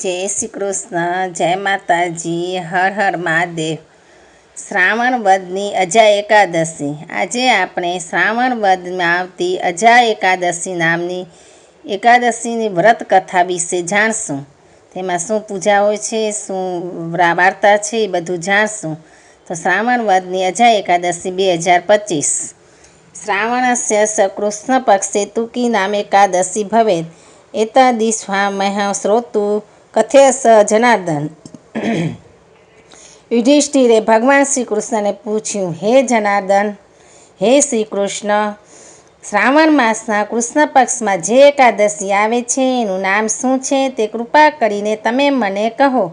જય શ્રી કૃષ્ણ, જય માતાજી, હર હર મહાદેવ। શ્રાવણ વદની અજા એકાદશી। આજે આપણે શ્રાવણ વદમાં આવતી અજા એકાદશી નામની એકાદશીની વ્રત કથા વિશે જાણશું। તેમાં શું પૂજા હોય છે, શું વાર્તા છે, એ બધું જાણશું। તો શ્રાવણ વદની અજા એકાદશી 2025। શ્રાવણસ્ય કૃષ્ણ પક્ષે તુકી નામ એકાદશી ભવેત એતાદિસ્વામહ શ્રોતુ કથ્યસ જનાર્દન। યુધિષ્ઠિરે ભગવાન શ્રી કૃષ્ણને પૂછ્યું, હે જનાર્દન, હે શ્રી કૃષ્ણ, શ્રાવણ માસના કૃષ્ણ પક્ષમાં જે એકાદશી આવે છે એનું નામ શું છે તે કૃપા કરીને તમે મને કહો।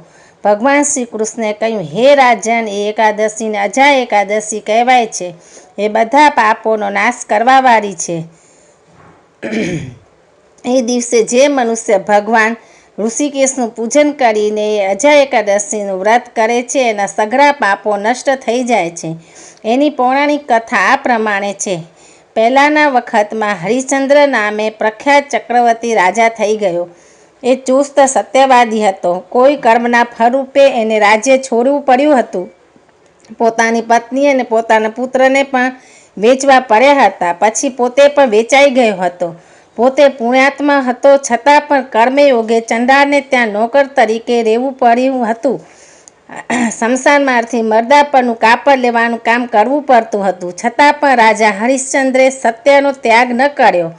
ભગવાન શ્રી કૃષ્ણે કહ્યું, હે રાજન, એ એકાદશીને અજા એકાદશી કહેવાય છે। એ બધા પાપોનો નાશ કરવાવાળી છે। એ દિવસે જે મનુષ્ય ભગવાન ઋષિકેશનું પૂજન કરીને અજા એકાદશીનું વ્રત કરે છે એના સઘળા પાપો નષ્ટ થઈ જાય છે। એની પૌરાણિક કથા આ પ્રમાણે છે। પહેલાંના વખતમાં હરિશ્ચંદ્ર નામે પ્રખ્યાત ચક્રવર્તી રાજા થઈ ગયો। એ ચુસ્ત સત્યવાદી હતો। કોઈ કર્મના ફળરૂપે એને રાજ્ય છોડવું પડ્યું હતું। પોતાની પત્ની અને પોતાના પુત્રને પણ વેચવા પડ્યા હતા। પછી પોતે પણ વેચાઈ ગયો હતો। પોતે પુણ્યાત્મા હતો છતાં પણ કર્મયોગે ચંડાળને ત્યાં નોકર તરીકે રહેવું પડ્યું હતું। શમશાનમાંથી મરદા પરનું કાપડ લેવાનું કામ કરવું પડતું હતું। છતાં પણ રાજા હરિશ્ચંદ્રે સત્યનો ત્યાગ ન કર્યો।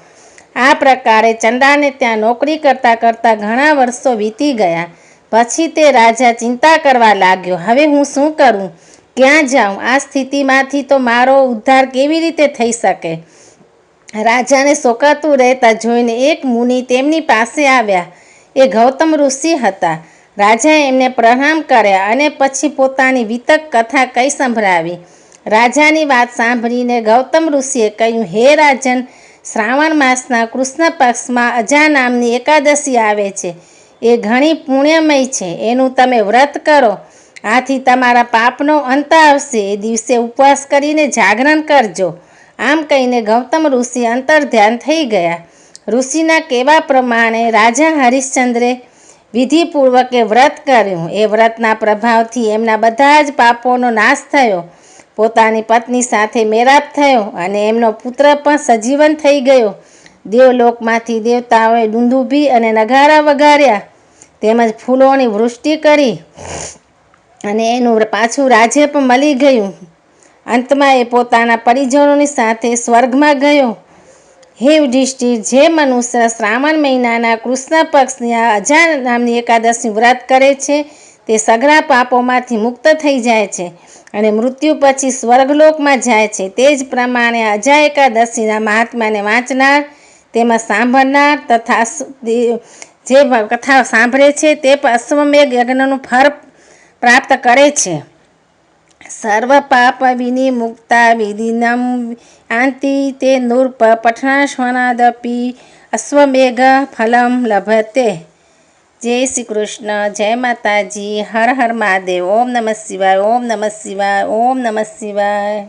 આ પ્રકારે ચંડાળને ત્યાં નોકરી કરતાં કરતાં ઘણા વર્ષો વીતી ગયા। પછી તે રાજા ચિંતા કરવા લાગ્યો, હવે હું શું કરું, ક્યાં જાઉં? આ સ્થિતિમાંથી તો મારો ઉદ્ધાર કેવી રીતે થઈ શકે? રાજાને શોકાતું રહેતા જોઈને એક મુનિ તેમની પાસે આવ્યા। એ ગૌતમ ઋષિ હતા। રાજાએ એમને પ્રણામ કર્યા અને પછી પોતાની વિતક કથા કહી સંભળાવી। રાજાની વાત સાંભળીને ગૌતમ ઋષિએ કહ્યું, હે રાજન, શ્રાવણ માસના કૃષ્ણ પક્ષમાં અજા નામની એકાદશી આવે છે। એ ઘણી પુણ્યમય છે। એનું તમે વ્રત કરો, આથી તમારા પાપનો અંત આવશે। એ દિવસે ઉપવાસ કરીને જાગરણ કરજો। આમ કહીને ગૌતમ ઋષિ અંતર્ધ્યાન થઈ ગયા। ઋષિના કહેવા પ્રમાણે રાજા હરિશ્ચંદ્રે વિધિપૂર્વક એ વ્રત કર્યું। એ વ્રતના પ્રભાવથી એમના બધા જ પાપોનો નાશ થયો। પોતાની પત્ની સાથે મેળાપ થયો અને એમનો પુત્ર પણ સજીવન થઈ ગયો। દેવલોકમાંથી દેવતાઓએ દુંદુભી અને નગારા વગાડ્યા તેમજ ફૂલોની વૃષ્ટિ કરી અને એનું પાછું રાજ્ય પણ મળી ગયું। અંતમાં એ પોતાના પરિજનોની સાથે સ્વર્ગમાં ગયો। હે યુધિષ્ઠિર, જે મનુષ્ય શ્રાવણ મહિનાના કૃષ્ણ પક્ષની આ અજા નામની એકાદશી વ્રત કરે છે તે સઘળા પાપોમાંથી મુક્ત થઈ જાય છે અને મૃત્યુ પછી સ્વર્ગલોકમાં જાય છે। તે જ પ્રમાણે અજા એકાદશીના મહાત્મ્યને વાંચનાર, તેમાં સાંભળનાર તથા જે કથા સાંભળે છે તે અશ્વમેઘ યજ્ઞનું ફળ પ્રાપ્ત કરે છે। સર્વ પાપ વિનિમુક્તા વિધિનમ યાન્તિ તે નૃપ પઠનાશ્વનાદપી અશ્વમેઘ ફલમ લભતે। જય શ્રી કૃષ્ણ, જય માતાજી, હર હર મહાદેવ। ઓમ નમઃ શિવાય, ઓમ નમઃ શિવાય, ઓમ નમઃ શિવાય।